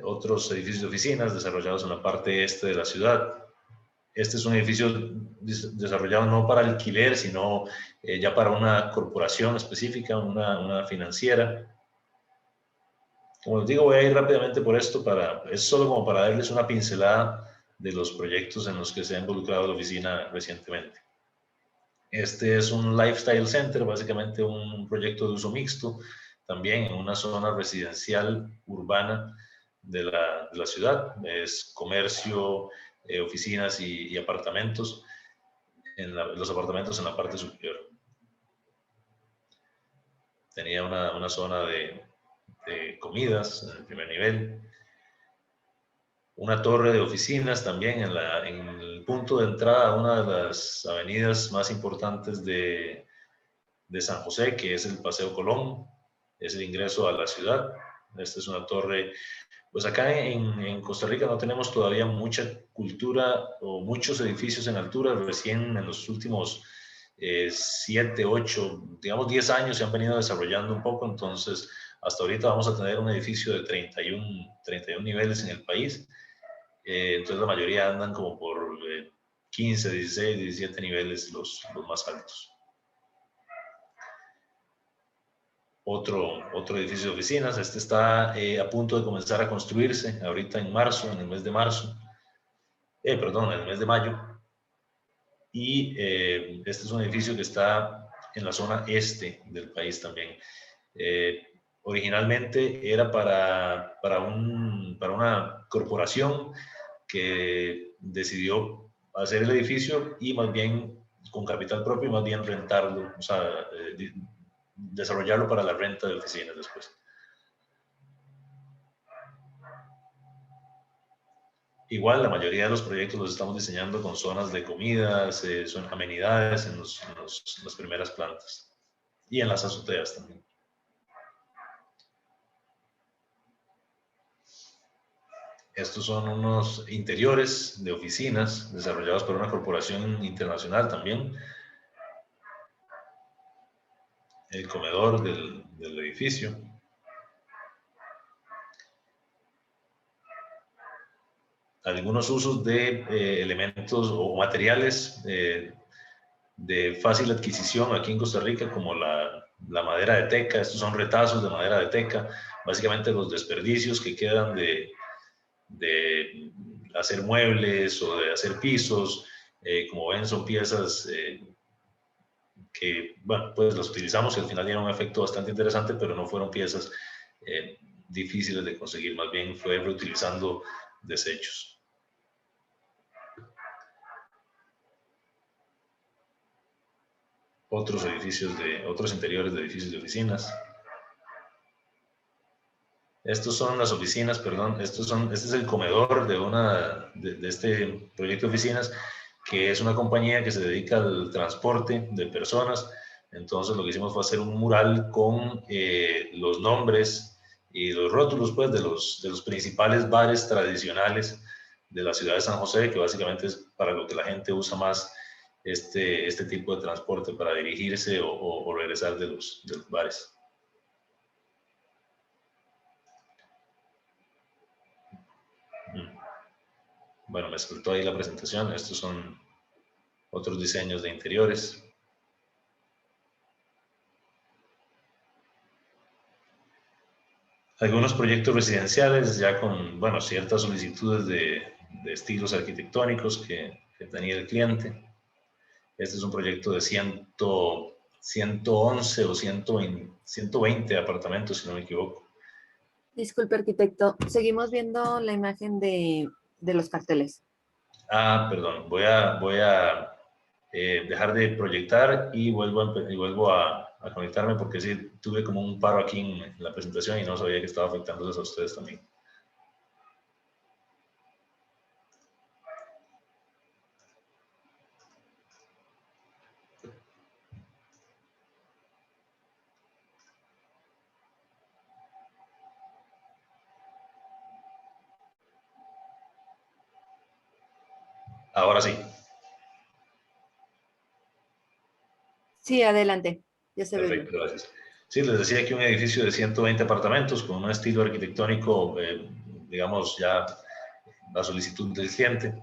otros edificios de oficinas desarrollados en la parte este de la ciudad. Este es un edificio desarrollado no para alquiler, sino ya para una corporación específica, una financiera. Como les digo, voy a ir rápidamente por esto, es solo como para darles una pincelada de los proyectos en los que se ha involucrado la oficina recientemente. Este es un lifestyle center, básicamente un proyecto de uso mixto, también en una zona residencial urbana de la ciudad. Es comercio, oficinas y apartamentos, los apartamentos en la parte superior. Tenía una zona de comidas en el primer nivel, una torre de oficinas también en el punto de entrada a una de las avenidas más importantes de San José, que es el Paseo Colón, es el ingreso a la ciudad. Esta es una torre, pues acá en Costa Rica no tenemos todavía mucha cultura o muchos edificios en altura, recién en los últimos 7, 8, digamos 10 años se han venido desarrollando un poco, entonces hasta ahorita vamos a tener un edificio de 31 niveles en el país, entonces la mayoría andan como por 15, 16, 17 niveles los más altos. Otro edificio de oficinas, este está a punto de comenzar a construirse ahorita en marzo, en el mes de marzo, perdón, en el mes de mayo, y este es un edificio que está en la zona este del país también. Originalmente era para una corporación que decidió hacer el edificio y más bien con capital propio y más bien rentarlo, o sea, desarrollarlo para la renta de oficinas después. Igual, la mayoría de los proyectos los estamos diseñando con zonas de comidas, son amenidades en las primeras plantas y en las azoteas también. Estos son unos interiores de oficinas desarrollados por una corporación internacional también. El comedor del edificio. Algunos usos de elementos o materiales de fácil adquisición aquí en Costa Rica, como la madera de teca. Estos son retazos de madera de teca, básicamente los desperdicios que quedan de hacer muebles o de hacer pisos. Como ven, son piezas que, bueno, pues las utilizamos y al final dieron un efecto bastante interesante, pero no fueron piezas difíciles de conseguir, más bien fue reutilizando desechos. Otros interiores de edificios de oficinas. Estos son las oficinas, perdón, este es el comedor de este proyecto de oficinas, que es una compañía que se dedica al transporte de personas. Entonces lo que hicimos fue hacer un mural con los nombres y los rótulos, pues, de los principales bares tradicionales de la ciudad de San José, que básicamente es para lo que la gente usa más este tipo de transporte, para dirigirse o regresar de los bares. Bueno, me saltó ahí la presentación. Estos son otros diseños de interiores. Algunos proyectos residenciales ya con, bueno, ciertas solicitudes de estilos arquitectónicos que tenía el cliente. Este es un proyecto de 111 o 120 apartamentos, si no me equivoco. Disculpe, arquitecto. Seguimos viendo la imagen de los carteles. Ah, perdón. Voy a dejar de proyectar y vuelvo a conectarme, porque sí tuve como un paro aquí en la presentación y no sabía que estaba afectándoles a ustedes también. Ahora sí. Sí, adelante. Ya se ve bien. Perfecto, gracias. Sí, les decía que un edificio de 120 apartamentos con un estilo arquitectónico digamos, ya la solicitud del cliente.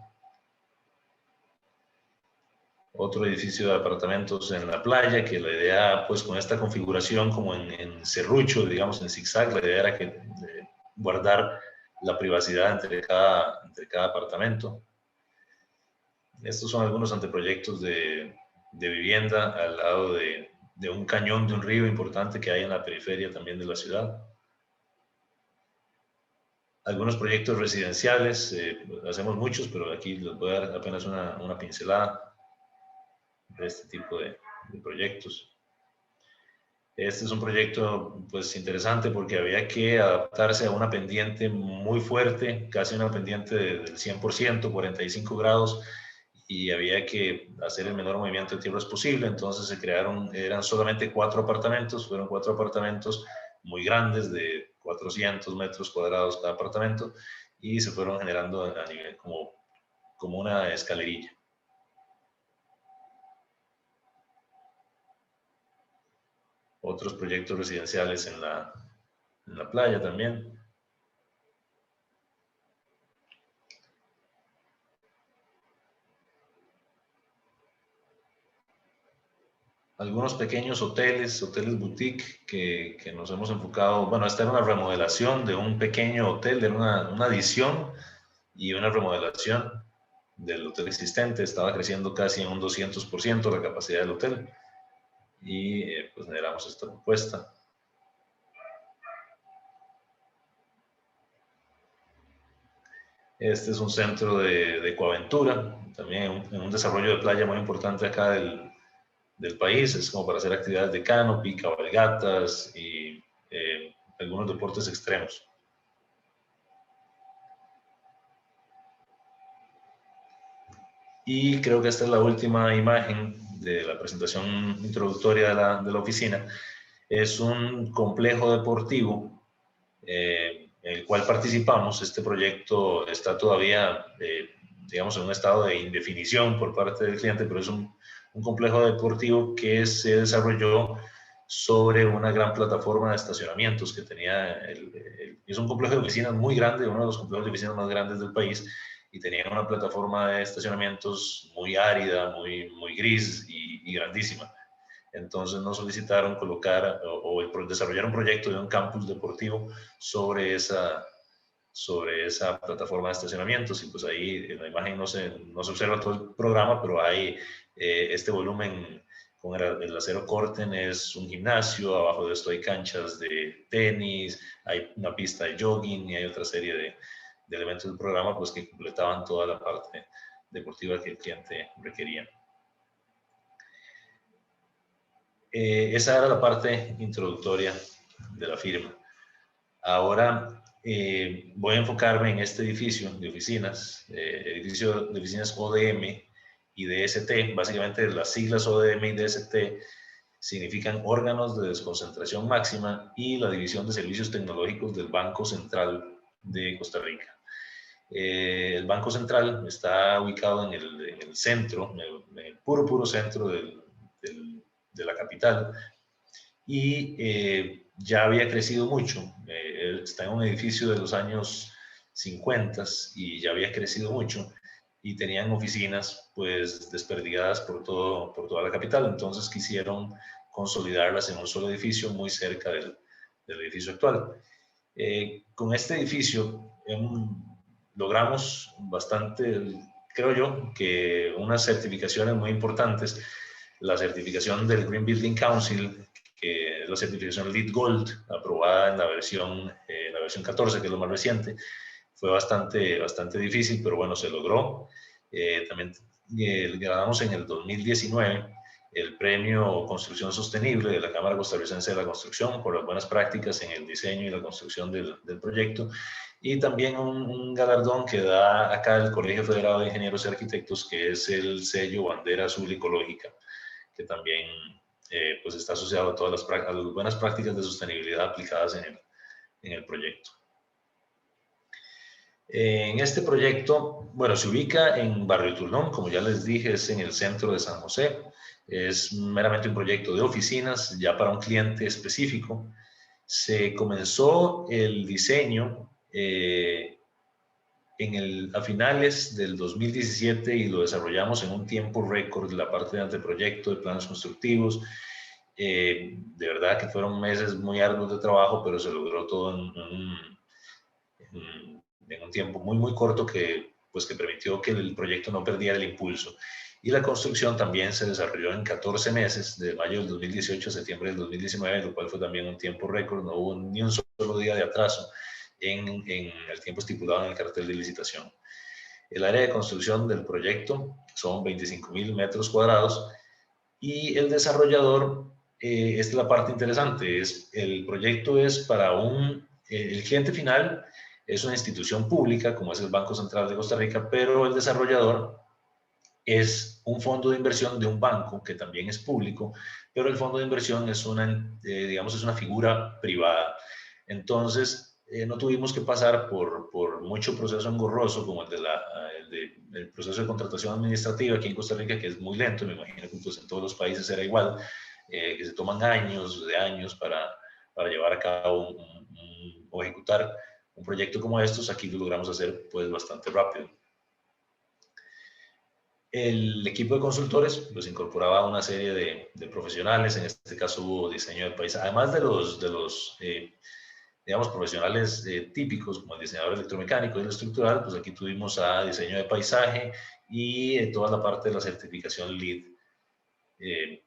Otro edificio de apartamentos en la playa, que la idea, pues con esta configuración como en serrucho, digamos, en zigzag, la idea era que guardar la privacidad entre cada apartamento. Estos son algunos anteproyectos de vivienda al lado de un cañón, de un río importante que hay en la periferia también de la ciudad. Algunos proyectos residenciales, hacemos muchos, pero aquí les voy a dar apenas una pincelada de este tipo de proyectos. Este es un proyecto pues interesante porque había que adaptarse a una pendiente muy fuerte, casi una pendiente del 100%, 45 grados, y había que hacer el menor movimiento de tierras posible. Entonces se crearon, eran solamente 4 apartamentos, fueron 4 apartamentos muy grandes, de 400 metros cuadrados cada apartamento, y se fueron generando a nivel como una escalerilla. Otros proyectos residenciales en la playa también. Algunos pequeños hoteles boutique que nos hemos enfocado. Bueno, esta era una remodelación de un pequeño hotel, era una adición y una remodelación del hotel existente. Estaba creciendo casi en un 200% la capacidad del hotel, y pues generamos esta propuesta. Este es un centro de ecoaventura, también en un desarrollo de playa muy importante acá del país. Es como para hacer actividades de canopy, cabalgatas y algunos deportes extremos. Y creo que esta es la última imagen de la presentación introductoria de la oficina. Es un complejo deportivo en el cual participamos. Este proyecto está todavía, digamos, en un estado de indefinición por parte del cliente, pero es un complejo deportivo que se desarrolló sobre una gran plataforma de estacionamientos que tenía. Es un complejo de oficinas muy grande, uno de los complejos de oficinas más grandes del país, y tenía una plataforma de estacionamientos muy árida, muy gris y grandísima. Entonces nos solicitaron colocar o desarrollar un proyecto de un campus deportivo sobre esa plataforma de estacionamientos. Y pues ahí en la imagen no se observa todo el programa, pero hay este volumen con el acero Corten, es un gimnasio. Abajo de esto hay canchas de tenis, hay una pista de jogging y hay otra serie de elementos del programa pues que completaban toda la parte deportiva que el cliente requería. Esa era la parte introductoria de la firma. Ahora voy a enfocarme en este edificio de oficinas, edificio de oficinas ODM y DST. Básicamente las siglas ODM y DST significan órganos de desconcentración máxima y la división de servicios tecnológicos del Banco Central de Costa Rica. El Banco Central está ubicado en el centro, en el puro centro de la capital, y ya había crecido mucho. Está en un edificio de los años 50 y ya había crecido mucho, y tenían oficinas pues desperdigadas por toda la capital. Entonces quisieron consolidarlas en un solo edificio muy cerca del edificio actual. Con este edificio logramos bastante, creo yo, que unas certificaciones muy importantes. La certificación del Green Building Council, que es la certificación LEED Gold, aprobada en la versión 14, que es lo más reciente. Fue bastante difícil, pero bueno, se logró. También ganamos en el 2019 el premio Construcción Sostenible de la Cámara Costarricense de la Construcción por las buenas prácticas en el diseño y la construcción del proyecto, y también un galardón que da acá el Colegio Federado de Ingenieros y Arquitectos, que es el sello Bandera Azul Ecológica, que también pues está asociado a todas las buenas prácticas de sostenibilidad aplicadas en el proyecto. En este proyecto, bueno, se ubica en Barrio Tulón, como ya les dije, es en el centro de San José. Es meramente un proyecto de oficinas, ya para un cliente específico. Se comenzó el diseño a finales del 2017 y lo desarrollamos en un tiempo récord, la parte de anteproyecto, de planos constructivos. De verdad que fueron meses muy arduos de trabajo, pero se logró todo en un tiempo muy corto que permitió que el proyecto no perdiera el impulso. Y la construcción también se desarrolló en 14 meses, de mayo del 2018 a septiembre del 2019, lo cual fue también un tiempo récord, no hubo ni un solo día de atraso en el tiempo estipulado en el cartel de licitación. El área de construcción del proyecto son 25.000 metros cuadrados y el desarrollador, esta es la parte interesante, el proyecto es para el cliente final es una institución pública como es el Banco Central de Costa Rica, pero el desarrollador es un fondo de inversión de un banco que también es público, pero el fondo de inversión es digamos, es una figura privada. Entonces, no tuvimos que pasar por mucho proceso engorroso como el proceso de contratación administrativa aquí en Costa Rica, que es muy lento, me imagino que pues, en todos los países era igual, que se toman años para llevar a cabo o ejecutar un proyecto como estos. Aquí lo logramos hacer pues bastante rápido. El equipo de consultores pues incorporaba una serie de profesionales, en este caso hubo diseño de paisaje, además de los digamos, profesionales típicos como el diseñador electromecánico y el estructural, pues aquí tuvimos a diseño de paisaje y toda la parte de la certificación LEED,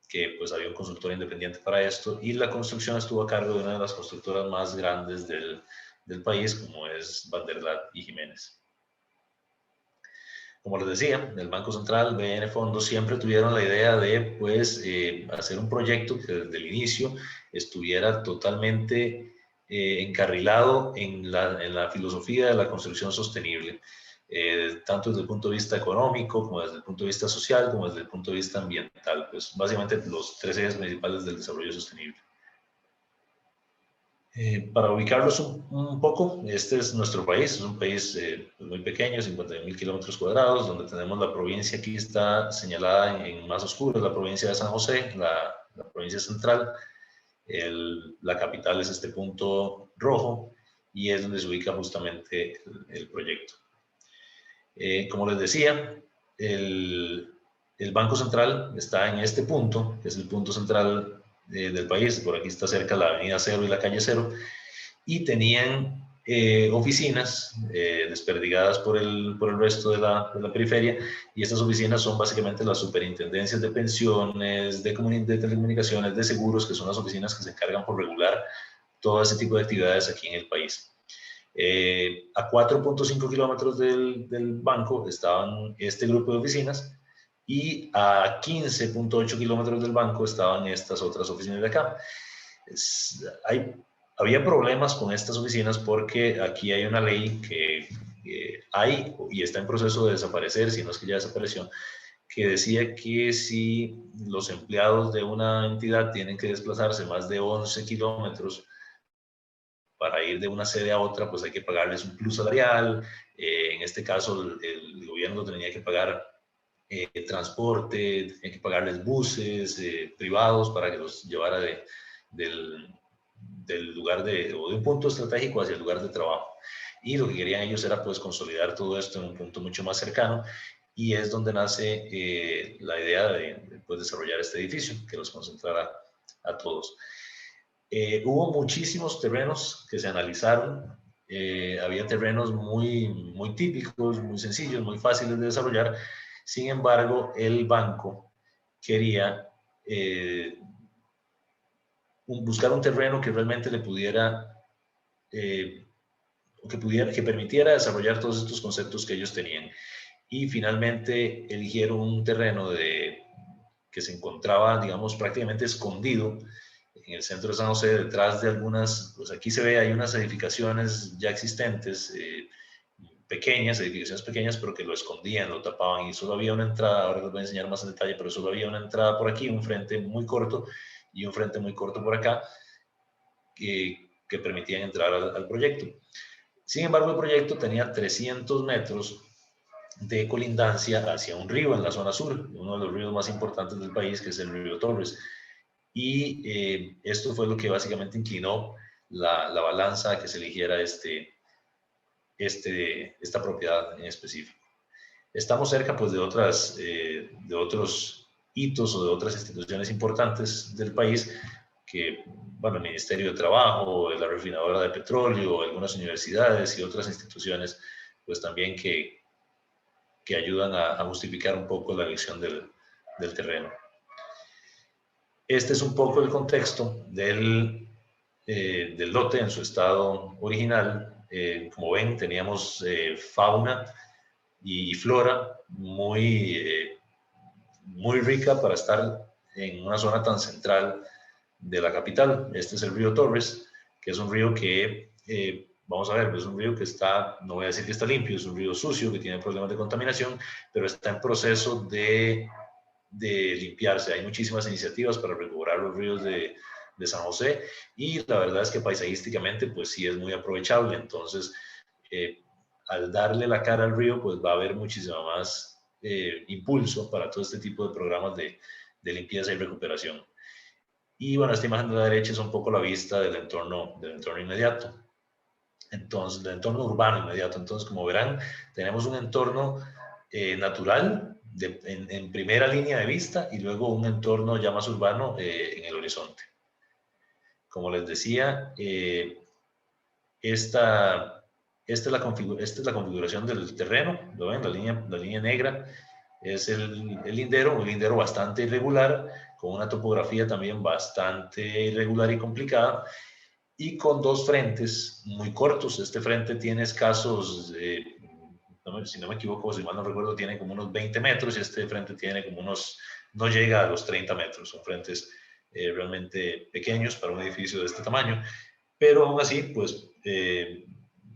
que pues había un consultor independiente para esto, y la construcción estuvo a cargo de una de las constructoras más grandes del país, como es Vanderlat y Jiménez. Como les decía, el Banco Central, BN Fondos, siempre tuvieron la idea de pues, hacer un proyecto que desde el inicio estuviera totalmente encarrilado en la filosofía de la construcción sostenible, tanto desde el punto de vista económico, como desde el punto de vista social, como desde el punto de vista ambiental. Pues básicamente los tres ejes principales del desarrollo sostenible. Para ubicarlos un poco, este es nuestro país, es un país muy pequeño, 51.000 kilómetros cuadrados, donde tenemos la provincia, aquí está señalada en más oscuro, la provincia de San José, la provincia central, la capital es este punto rojo y es donde se ubica justamente el proyecto. Como les decía, el Banco Central está en este punto, que es el punto central del país, por aquí está cerca la avenida Cero y la calle Cero, y tenían oficinas desperdigadas por el resto de la periferia, y estas oficinas son básicamente las superintendencias de pensiones, de telecomunicaciones, de seguros, que son las oficinas que se encargan por regular todo ese tipo de actividades aquí en el país. A 4.5 kilómetros del banco estaban este grupo de oficinas, y a 15.8 kilómetros del banco estaban estas otras oficinas de acá. Había problemas con estas oficinas porque aquí hay una ley que hay y está en proceso de desaparecer, si no es que ya desapareció, que decía que si los empleados de una entidad tienen que desplazarse más de 11 kilómetros para ir de una sede a otra, pues hay que pagarles un plus salarial. En este caso, el gobierno tenía que pagar transporte, tenía que pagarles buses privados para que los llevara del lugar o de un punto estratégico hacia el lugar de trabajo. Y lo que querían ellos era pues consolidar todo esto en un punto mucho más cercano, y es donde nace la idea de pues, desarrollar este edificio que los concentrara a todos. Hubo muchísimos terrenos que se analizaron. Había terrenos muy típicos, muy sencillos, muy fáciles de desarrollar. Sin embargo, el banco quería buscar un terreno que realmente le pudiera, que permitiera desarrollar todos estos conceptos que ellos tenían. Y finalmente eligieron un terreno que se encontraba, digamos, prácticamente escondido en el centro de San José, detrás de algunas, pues aquí se ve, hay unas edificaciones ya existentes, edificaciones pequeñas, pero que lo escondían, lo tapaban, y solo había una entrada. Ahora les voy a enseñar más en detalle, pero solo había una entrada por aquí, un frente muy corto y un frente muy corto por acá, que permitían entrar al proyecto. Sin embargo, el proyecto tenía 300 metros de colindancia hacia un río en la zona sur, uno de los ríos más importantes del país, que es el río Torres. Y esto fue lo que básicamente inclinó la balanza a que se eligiera este esta propiedad en específico. Estamos cerca pues, de otros hitos o de otras instituciones importantes del país que, bueno, el Ministerio de Trabajo, la refinadora de petróleo, algunas universidades y otras instituciones, pues también que ayudan a justificar un poco la elección del terreno. Este es un poco el contexto del lote en su estado original. Como ven, teníamos fauna y flora muy rica para estar en una zona tan central de la capital. Este es el río Torres, que es un río que, vamos a ver, es un río que está, no voy a decir que está limpio, es un río sucio que tiene problemas de contaminación, pero está en proceso de limpiarse. Hay muchísimas iniciativas para recobrar los ríos de San José y la verdad es que paisajísticamente pues sí es muy aprovechable. Entonces, al darle la cara al río, pues va a haber muchísimo más impulso para todo este tipo de programas de limpieza y recuperación. Y bueno, esta imagen de la derecha es un poco la vista del entorno inmediato. Entonces, del entorno urbano inmediato. Entonces, como verán, tenemos un entorno natural en primera línea de vista y luego un entorno ya más urbano en el horizonte. Como les decía, esta es la configuración del terreno. ¿Lo ven? La línea negra es un lindero bastante irregular, con una topografía también bastante irregular y complicada, y con dos frentes muy cortos. Este frente tiene escasos, si no me equivoco, si mal no recuerdo, tiene como unos 20 metros, y este frente tiene como no llega a los 30 metros. Son frentes realmente pequeños para un edificio de este tamaño, pero aún así, pues,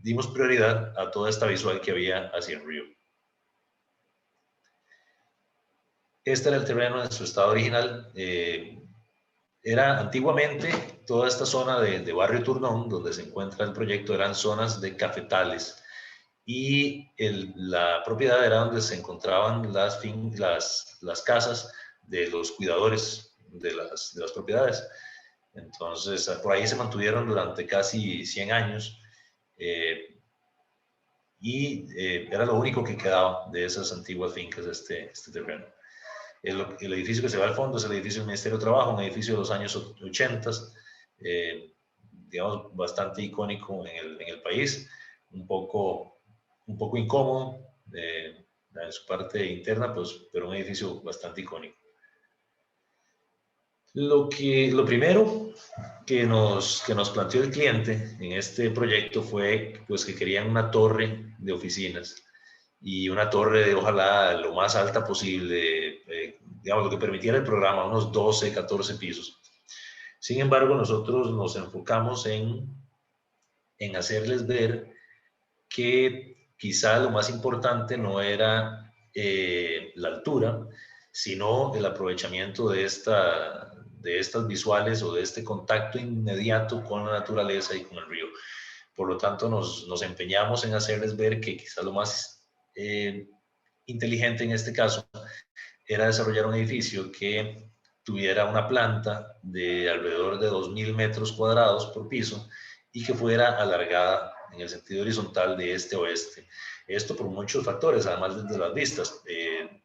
dimos prioridad a toda esta visual que había hacia el río. Este era el terreno en su estado original. Era antiguamente toda esta zona de Barrio Turnón, donde se encuentra el proyecto, eran zonas de cafetales. Y la propiedad era donde se encontraban las casas de los cuidadores de las propiedades. Entonces, por ahí se mantuvieron durante casi 100 años. Era lo único que quedaba de esas antiguas fincas de este terreno. El edificio que se va al fondo es el edificio del Ministerio de Trabajo, un edificio de los años 80, digamos, bastante icónico en el país, un poco incómodo en su parte interna, pues, pero un edificio bastante icónico. Lo primero que nos planteó el cliente en este proyecto fue pues, que querían una torre de oficinas y una torre de ojalá lo más alta posible, digamos, lo que permitiera el programa, unos 12, 14 pisos. Sin embargo, nosotros nos enfocamos en hacerles ver que quizá lo más importante no era la altura, sino el aprovechamiento de estas visuales o de este contacto inmediato con la naturaleza y con el río. Por lo tanto, nos empeñamos en hacerles ver que quizá lo más inteligente en este caso era desarrollar un edificio que tuviera una planta de alrededor de 2.000 metros cuadrados por piso y que fuera alargada en el sentido horizontal de este a oeste. Esto por muchos factores, además desde las vistas,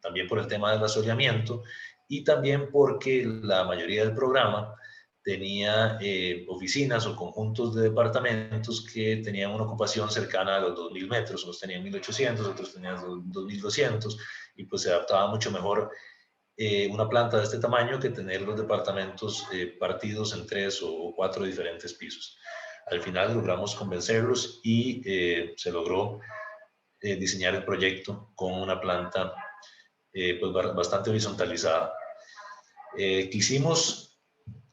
también por el tema del asoleamiento y también porque la mayoría del programa tenía oficinas o conjuntos de departamentos que tenían una ocupación cercana a los 2.000 metros, unos tenían 1.800, otros tenían 2.200, y pues se adaptaba mucho mejor una planta de este tamaño que tener los departamentos partidos en 3 o 4 diferentes pisos. Al final logramos convencerlos y se logró diseñar el proyecto con una planta pues bastante horizontalizada. Quisimos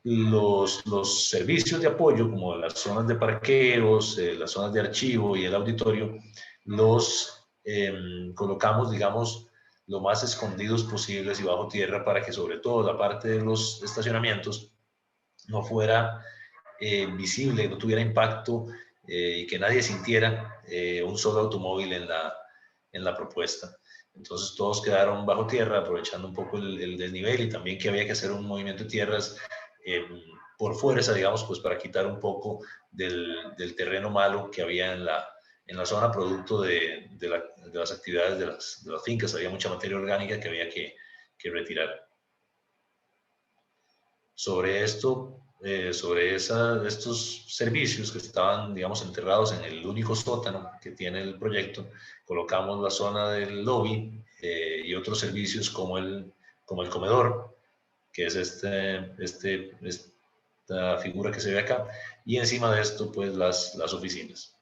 los servicios de apoyo, como las zonas de parqueos, las zonas de archivo y el auditorio, los colocamos, digamos, lo más escondidos posibles y bajo tierra para que sobre todo la parte de los estacionamientos no fuera visible, no tuviera impacto y que nadie sintiera un solo automóvil en la propuesta. Entonces todos quedaron bajo tierra, aprovechando un poco el desnivel y también que había que hacer un movimiento de tierras por fuerza, digamos, pues para quitar un poco del terreno malo que había en en la zona producto de las actividades de las fincas. Había mucha materia orgánica que había que retirar. Sobre esto, sobre estos servicios que estaban, digamos, enterrados en el único sótano que tiene el proyecto, colocamos la zona del lobby y otros servicios como el comedor, que es esta figura que se ve acá, y encima de esto, pues, las oficinas.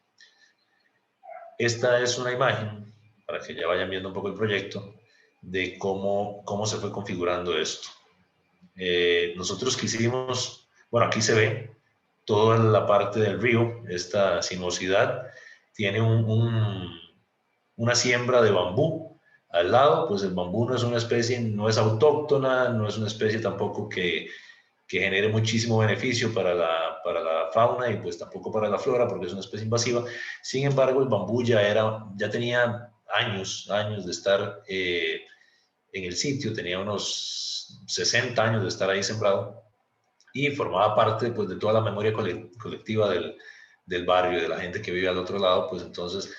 Esta es una imagen, para que ya vayan viendo un poco el proyecto, de cómo se fue configurando esto. Nosotros quisimos, bueno, aquí se ve toda la parte del río, esta sinuosidad, tiene una siembra de bambú al lado. Pues el bambú no es una especie, no es autóctona, no es una especie tampoco que genere muchísimo beneficio para la fauna y pues tampoco para la flora, porque es una especie invasiva. Sin embargo, el bambú ya tenía años de estar en el sitio, tenía unos 60 años de estar ahí sembrado y formaba parte, pues, de toda la memoria colectiva del barrio, de la gente que vive al otro lado. Pues entonces,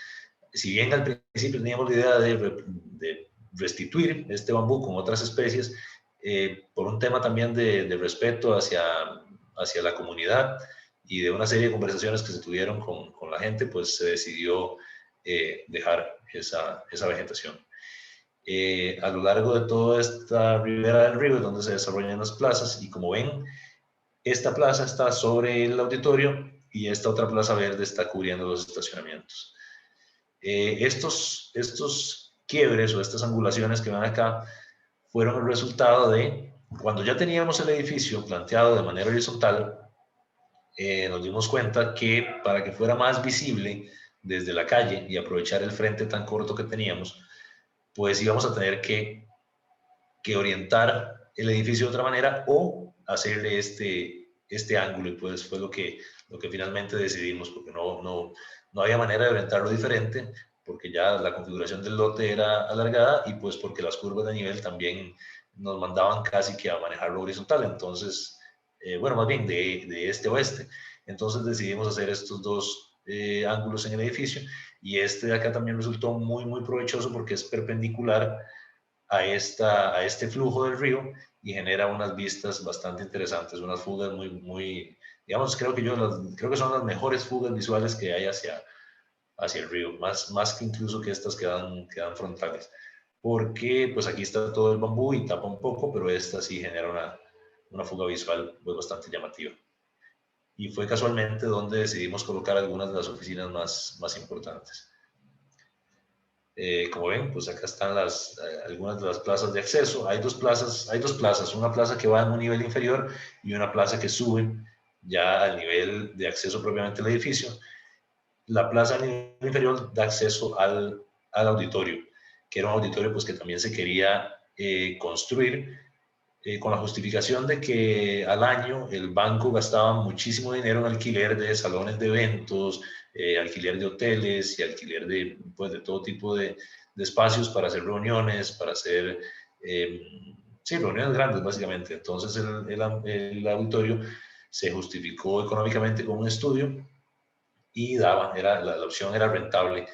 si bien al principio teníamos la idea de restituir este bambú con otras especies, por un tema también de respeto hacia la comunidad y de una serie de conversaciones que se tuvieron con la gente, pues se decidió dejar esa vegetación. A lo largo de toda esta ribera del río es donde se desarrollan las plazas, y como ven, esta plaza está sobre el auditorio y esta otra plaza verde está cubriendo los estacionamientos. Estos quiebres o estas angulaciones que ven acá fueron el resultado de cuando ya teníamos el edificio planteado de manera horizontal. Nos dimos cuenta que para que fuera más visible desde la calle y aprovechar el frente tan corto que teníamos, pues íbamos a tener que orientar el edificio de otra manera o hacerle este ángulo, y pues fue lo que finalmente decidimos, porque no había manera de orientarlo diferente, porque ya la configuración del lote era alargada y pues porque las curvas de nivel también nos mandaban casi que a manejarlo horizontal. Entonces, bueno, más bien de este a oeste. Entonces decidimos hacer estos dos ángulos en el edificio, y este de acá también resultó muy, muy provechoso porque es perpendicular a este flujo del río y genera unas vistas bastante interesantes, unas fugas muy, digamos, creo que son las mejores fugas visuales que hay hacia el río, más que incluso que estas que dan frontales, porque pues aquí está todo el bambú y tapa un poco, pero esta sí genera una fuga visual pues bastante llamativa. Y fue casualmente donde decidimos colocar algunas de las oficinas más importantes. Como ven, pues acá están algunas de las plazas de acceso. Hay dos plazas, una plaza que va en un nivel inferior y una plaza que sube ya al nivel de acceso propiamente al edificio. La plaza a nivel inferior da acceso al auditorio, que era un auditorio pues que también se quería construir con la justificación de que al año el banco gastaba muchísimo dinero en alquiler de salones de eventos, alquiler de hoteles y alquiler de todo tipo de espacios para hacer reuniones, para hacer, reuniones grandes básicamente. Entonces el auditorio se justificó económicamente con un estudio y la opción era rentable.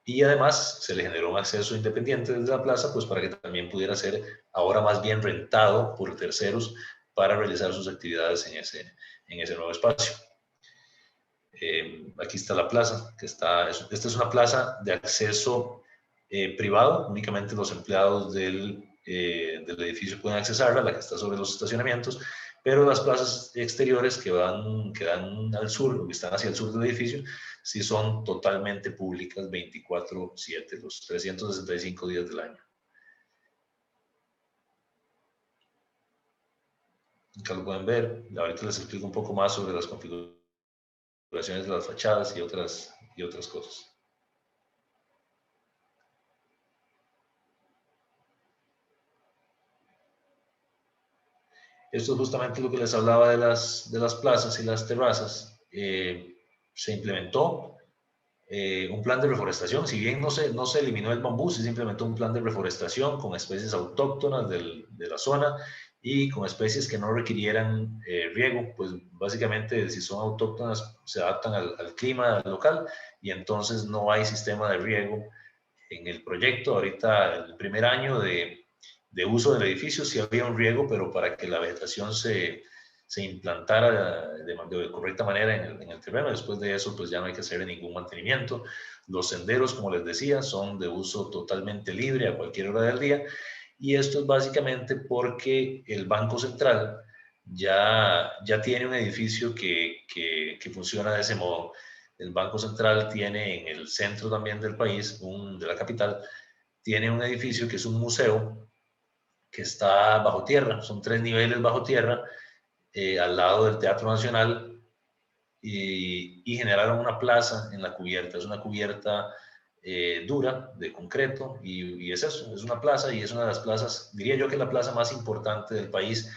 Y además se le generó un acceso independiente desde la plaza, pues para que también pudiera ser ahora más bien rentado por terceros para realizar sus actividades en ese nuevo espacio. Aquí está la plaza, esta es una plaza de acceso privado, únicamente los empleados del edificio pueden accesarla, la que está sobre los estacionamientos, pero las plazas exteriores que dan al sur, o que están hacia el sur del edificio, sí son totalmente públicas 24/7, los 365 días del año. Acá lo pueden ver. Ahorita les explico un poco más sobre las configuraciones de las fachadas y otras cosas. Esto es justamente lo que les hablaba de las plazas y las terrazas. Se implementó un plan de reforestación. Si bien no se eliminó el bambú, sí se implementó un plan de reforestación con especies autóctonas de la zona, y con especies que no requirieran riego, pues básicamente si son autóctonas se adaptan al clima local y entonces no hay sistema de riego en el proyecto. Ahorita, el primer año de uso del edificio, sí había un riego, pero para que la vegetación se implantara de correcta manera en el terreno. Después de eso, pues ya no hay que hacer ningún mantenimiento. Los senderos, como les decía, son de uso totalmente libre a cualquier hora del día. Y esto es básicamente porque el Banco Central ya tiene un edificio que funciona de ese modo. El Banco Central tiene en el centro también del país, de la capital, tiene un edificio que es un museo que está bajo tierra, son 3 niveles bajo tierra, al lado del Teatro Nacional, y generaron una plaza en la cubierta. Es una cubierta dura, de concreto, y es eso, es una plaza, y es una de las plazas, diría yo que es la plaza más importante del país,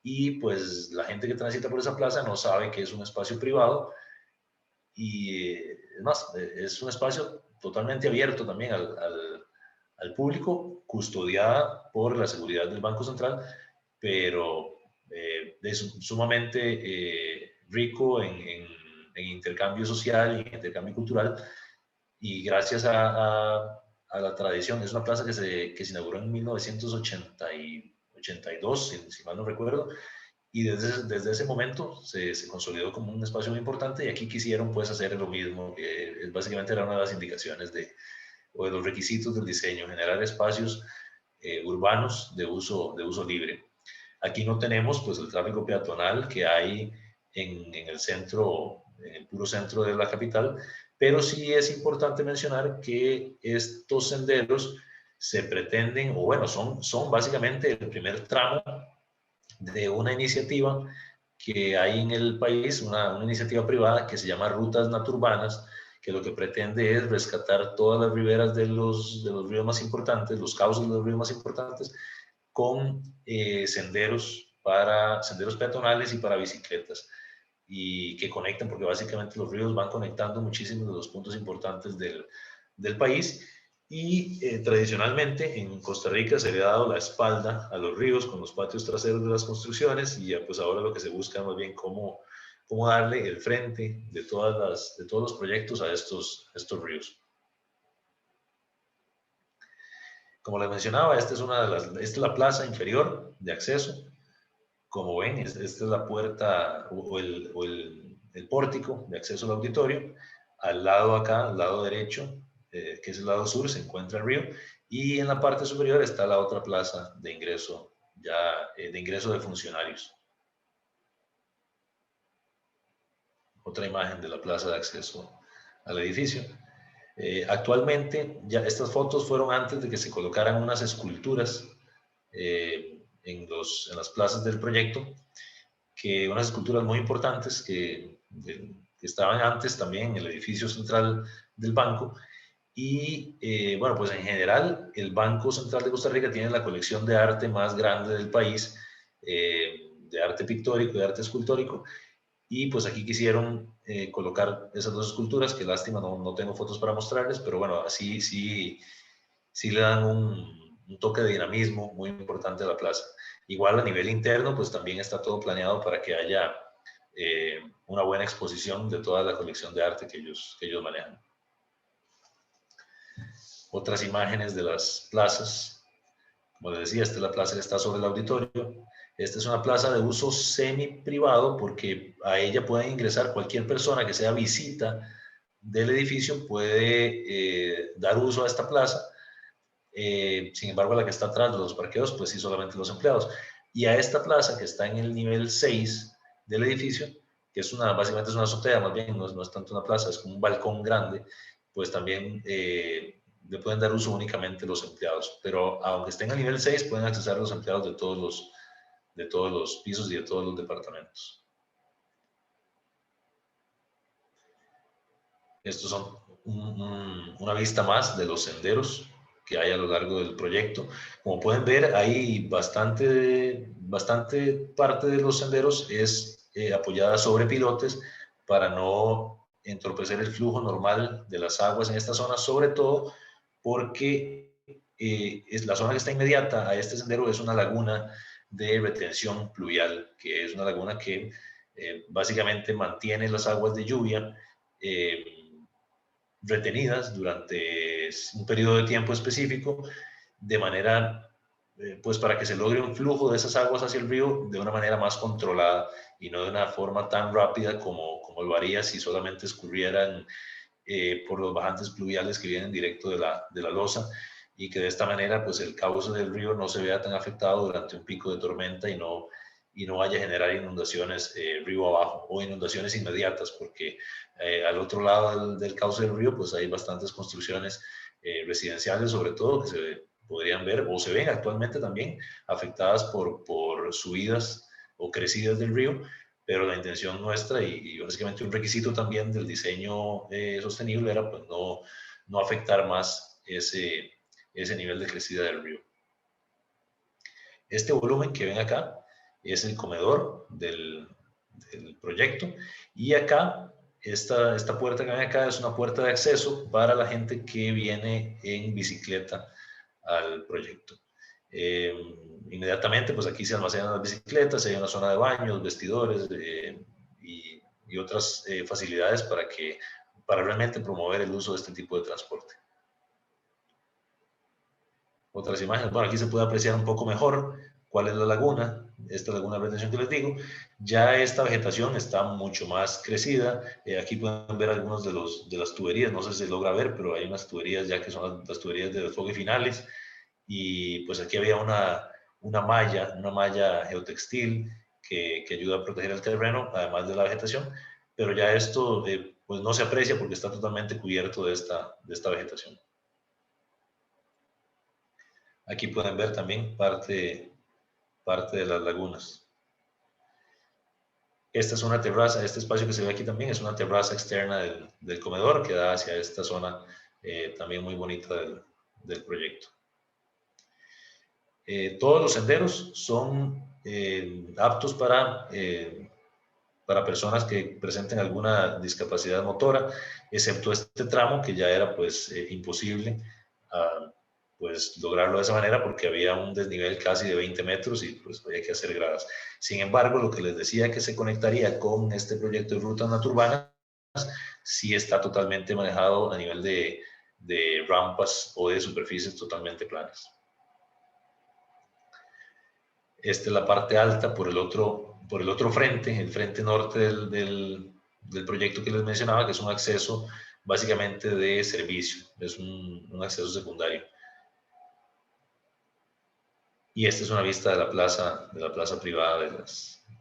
y pues la gente que transita por esa plaza no sabe que es un espacio privado, y es más, es un espacio totalmente abierto también al público, custodiada por la seguridad del Banco Central, pero es sumamente rico en intercambio social y en intercambio cultural, y gracias a la tradición. Es una plaza que se inauguró en 1982, si mal no recuerdo, y desde ese momento se consolidó como un espacio muy importante, y aquí quisieron pues hacer lo mismo, que básicamente era una de las indicaciones o de los requisitos del diseño, generar espacios urbanos de uso libre. Aquí no tenemos pues el tráfico peatonal que hay en el centro, en el puro centro de la capital, pero sí es importante mencionar que estos senderos se pretenden, o bueno, son básicamente el primer tramo de una iniciativa que hay en el país, una iniciativa privada que se llama Rutas Naturbanas, que lo que pretende es rescatar todas las riberas de los ríos más importantes, los cauces de los ríos más importantes, con senderos peatonales y para bicicletas, y que conectan, porque básicamente los ríos van conectando muchísimos de los puntos importantes del país. Y tradicionalmente en Costa Rica se le ha dado la espalda a los ríos con los patios traseros de las construcciones, y ya pues ahora lo que se busca más bien cómo darle el frente de todos los proyectos a estos ríos. Como les mencionaba, esta es la plaza inferior de acceso. Como ven, esta es la puerta o el pórtico de acceso al auditorio. Al lado acá, al lado derecho, que es el lado sur, se encuentra el río, y en la parte superior está la otra plaza de ingreso, de ingreso de funcionarios. Otra imagen de la plaza de acceso al edificio. Actualmente, ya estas fotos fueron antes de que se colocaran unas esculturas en las plazas del proyecto, que unas esculturas muy importantes que estaban antes también en el edificio central del banco. Y bueno, pues en general el Banco Central de Costa Rica tiene la colección de arte más grande del país, de arte pictórico, de arte escultórico, y pues aquí quisieron colocar esas dos esculturas, que lástima no tengo fotos para mostrarles, pero bueno, así sí le dan un toque de dinamismo muy importante a la plaza. Igual a nivel interno, pues también está todo planeado para que haya una buena exposición de toda la colección de arte que ellos manejan. Otras imágenes de las plazas. Como les decía, esta es la plaza que está sobre el auditorio. Esta es una plaza de uso semi-privado, porque a ella pueden ingresar cualquier persona que sea visita del edificio, puede dar uso a esta plaza. Sin embargo, la que está atrás de los parqueos, pues sí, solamente los empleados. Y a esta plaza, que está en el nivel 6 del edificio, que básicamente es una azotea, más bien no es tanto una plaza, es como un balcón grande, pues también le pueden dar uso únicamente los empleados. Pero aunque estén al nivel 6, pueden acceder los empleados de todos los pisos y de todos los departamentos. Estos son una vista más de los senderos que hay a lo largo del proyecto. Como pueden ver, hay bastante parte de los senderos es apoyada sobre pilotes para no entorpecer el flujo normal de las aguas en esta zona, sobre todo porque la zona que está inmediata a este sendero es una laguna de retención pluvial, que es una laguna que básicamente mantiene las aguas de lluvia retenidas durante un periodo de tiempo específico, de manera, pues para que se logre un flujo de esas aguas hacia el río de una manera más controlada y no de una forma tan rápida como lo haría si solamente escurrieran por los bajantes pluviales que vienen directo de la losa, y que de esta manera pues el cauce del río no se vea tan afectado durante un pico de tormenta y no vaya a generar inundaciones río abajo o inundaciones inmediatas, porque al otro lado del cauce del río pues hay bastantes construcciones residenciales sobre todo que se podrían ver o se ven actualmente también afectadas por subidas o crecidas del río, pero la intención nuestra y básicamente un requisito también del diseño sostenible era pues no afectar más ese nivel de crecida del río. Este volumen que ven acá es el comedor del proyecto, y acá, esta puerta que ven acá es una puerta de acceso para la gente que viene en bicicleta al proyecto. Inmediatamente, pues aquí se almacenan las bicicletas, hay una zona de baños, vestidores y otras facilidades para realmente promover el uso de este tipo de transporte. Otras imágenes, bueno, aquí se puede apreciar un poco mejor cuál es la laguna, esta laguna de retención que les digo. Ya esta vegetación está mucho más crecida. Aquí pueden ver algunos de las tuberías, no sé si se logra ver, pero hay unas tuberías ya que son las tuberías de desfogue finales, y pues aquí había una malla geotextil que ayuda a proteger el terreno, además de la vegetación, pero ya esto pues no se aprecia porque está totalmente cubierto de esta vegetación. Aquí pueden ver también parte de las lagunas. Esta es una terraza, este espacio que se ve aquí también es una terraza externa del comedor que da hacia esta zona también muy bonita del proyecto. Todos los senderos son aptos para personas que presenten alguna discapacidad motora, excepto este tramo que ya era pues imposible pues lograrlo de esa manera porque había un desnivel casi de 20 metros y pues había que hacer gradas. Sin embargo, lo que les decía que se conectaría con este proyecto de rutas natururbanas sí está totalmente manejado a nivel de rampas o de superficies totalmente planas. Esta es la parte alta por el otro frente, el frente norte del proyecto que les mencionaba, que es un acceso básicamente de servicio, es un acceso secundario. Y esta es una vista de la plaza privada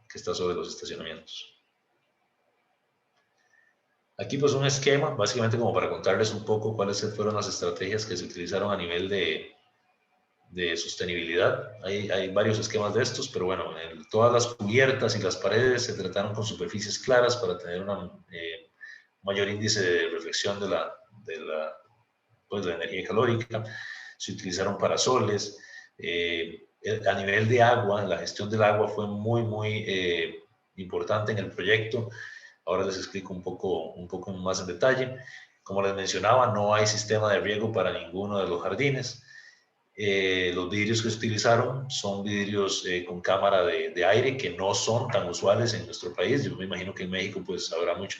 que está sobre los estacionamientos. Aquí pues un esquema, básicamente como para contarles un poco cuáles fueron las estrategias que se utilizaron a nivel de sostenibilidad. Hay varios esquemas de estos, pero bueno, todas las cubiertas y las paredes se trataron con superficies claras para tener un mayor índice de reflexión de la energía calórica. Se utilizaron parasoles. A nivel de agua, la gestión del agua fue muy importante en el proyecto. Ahora les explico un poco más en detalle. Como les mencionaba, no hay sistema de riego para ninguno de los jardines. Los vidrios que se utilizaron son vidrios con cámara de aire, que no son tan usuales en nuestro país. Yo me imagino que en México pues habrá mucho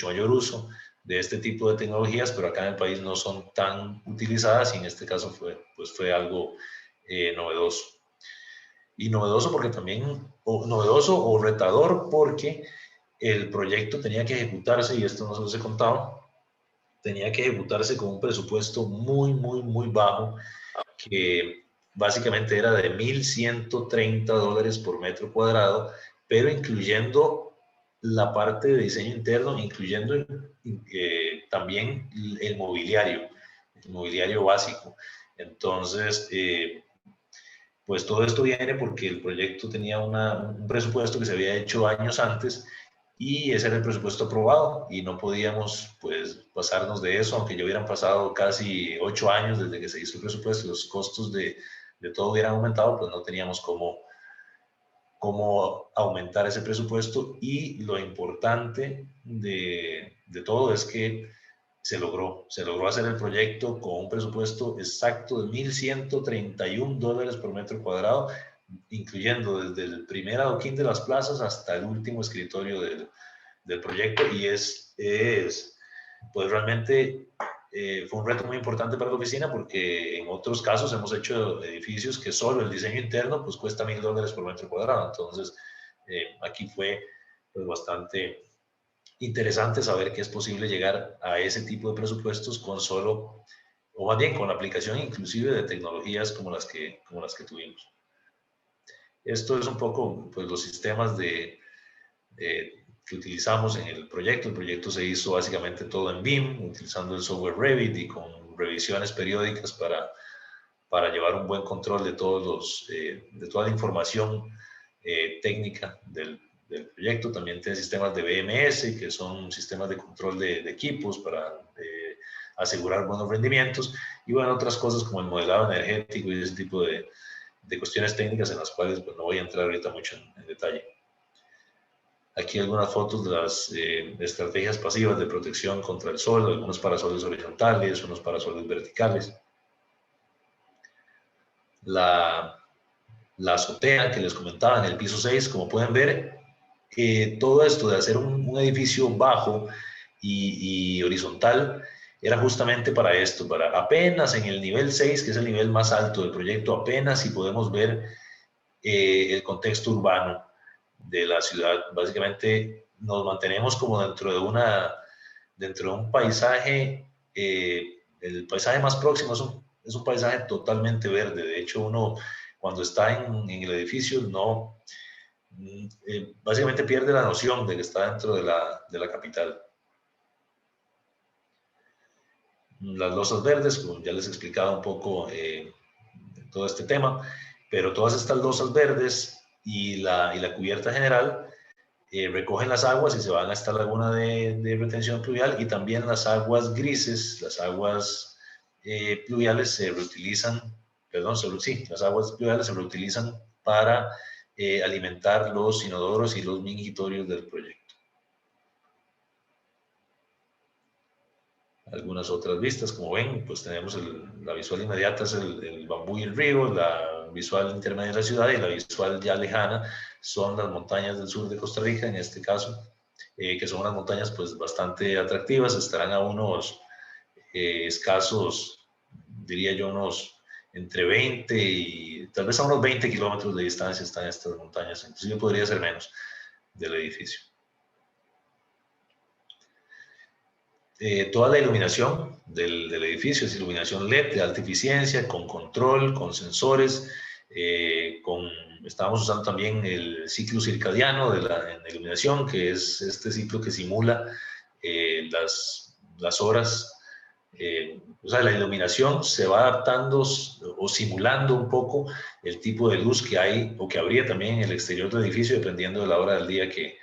mayor uso de este tipo de tecnologías, pero acá en el país no son tan utilizadas y en este caso fue algo novedoso. Y novedoso porque también, novedoso o retador porque el proyecto tenía que ejecutarse, y esto no se los he contado, tenía que ejecutarse con un presupuesto muy bajo, que básicamente era de $1,130 por metro cuadrado, pero incluyendo la parte de diseño interno, incluyendo también el mobiliario básico. Entonces, pues todo esto viene porque el proyecto tenía un presupuesto que se había hecho años antes, y ese era el presupuesto aprobado y no podíamos pues pasarnos de eso, aunque ya hubieran pasado casi 8 años desde que se hizo el presupuesto y los costos de todo hubieran aumentado, pues no teníamos cómo aumentar ese presupuesto. Y lo importante de todo es que se logró hacer el proyecto con un presupuesto exacto de $1,131 por metro cuadrado, incluyendo desde el primer adoquín de las plazas hasta el último escritorio del proyecto, y pues realmente fue un reto muy importante para la oficina, porque en otros casos hemos hecho edificios que solo el diseño interno pues cuesta $1,000 por metro cuadrado. Entonces aquí fue pues bastante interesante saber que es posible llegar a ese tipo de presupuestos con solo, o más bien con la aplicación inclusive de tecnologías como las que tuvimos. Esto es un poco pues los sistemas que utilizamos en el proyecto. El proyecto se hizo básicamente todo en BIM, utilizando el software Revit y con revisiones periódicas para llevar un buen control de de toda la información técnica del proyecto. También tiene sistemas de BMS, que son sistemas de control de equipos para asegurar buenos rendimientos, y bueno, otras cosas como el modelado energético y ese tipo de cuestiones técnicas en las cuales pues, no voy a entrar ahorita mucho en detalle. Aquí algunas fotos de las estrategias pasivas de protección contra el sol, algunos parasoles horizontales, unos parasoles verticales. La azotea que les comentaba en el piso 6, como pueden ver, todo esto de hacer un edificio bajo y horizontal era justamente para esto, para apenas en el nivel 6, que es el nivel más alto del proyecto, apenas si podemos ver el contexto urbano de la ciudad. Básicamente nos mantenemos como dentro de un paisaje, el paisaje más próximo es un paisaje totalmente verde. De hecho, uno cuando está en el edificio básicamente pierde la noción de que está dentro de la capital. Las losas verdes, como ya les explicaba un poco todo este tema, pero todas estas losas verdes y la cubierta general recogen las aguas y se van a esta laguna de retención pluvial, y también las aguas grises, las aguas pluviales se reutilizan, las aguas pluviales se reutilizan para alimentar los inodoros y los mingitorios del proyecto. Algunas otras vistas, como ven, pues tenemos la visual inmediata es el bambú y el río, la visual intermedia de la ciudad, y la visual ya lejana son las montañas del sur de Costa Rica, en este caso, que son unas montañas pues bastante atractivas. Estarán a unos escasos, diría yo, unos entre 20 y tal vez a unos 20 kilómetros de distancia están estas montañas, inclusive podría ser menos del edificio. Toda la iluminación del edificio es iluminación LED de alta eficiencia, con control, con sensores, estábamos usando también el ciclo circadiano en la iluminación, que es este ciclo que simula las horas. O sea, la iluminación se va adaptando o simulando un poco el tipo de luz que hay o que habría también en el exterior del edificio, dependiendo de la hora del día que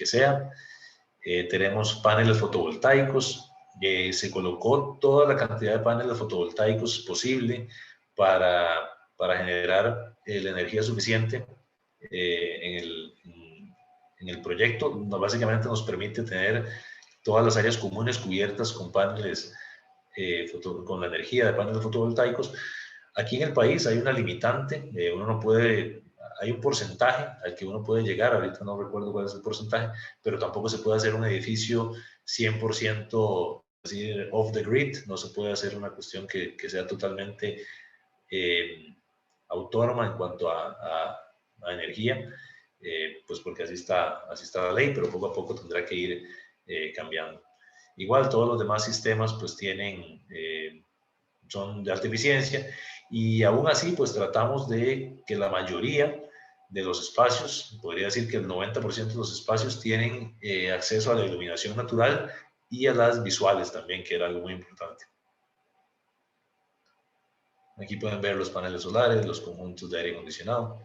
sea. Tenemos paneles fotovoltaicos. Se colocó toda la cantidad de paneles fotovoltaicos posible para generar la energía suficiente en el proyecto. Básicamente nos permite tener todas las áreas comunes cubiertas con paneles, con la energía de paneles fotovoltaicos. Aquí en el país hay una limitante, uno no puede, hay un porcentaje al que uno puede llegar, ahorita no recuerdo cuál es el porcentaje, pero tampoco se puede hacer un edificio 100%, es decir, off the grid. No se puede hacer una cuestión que sea totalmente autónoma en cuanto a energía, pues porque así está la ley, pero poco a poco tendrá que ir cambiando. Igual todos los demás sistemas pues son de alta eficiencia, y aún así pues tratamos de que la mayoría de los espacios, podría decir que el 90% de los espacios tienen acceso a la iluminación natural y a las visuales también, que era algo muy importante. Aquí pueden ver los paneles solares, los conjuntos de aire acondicionado.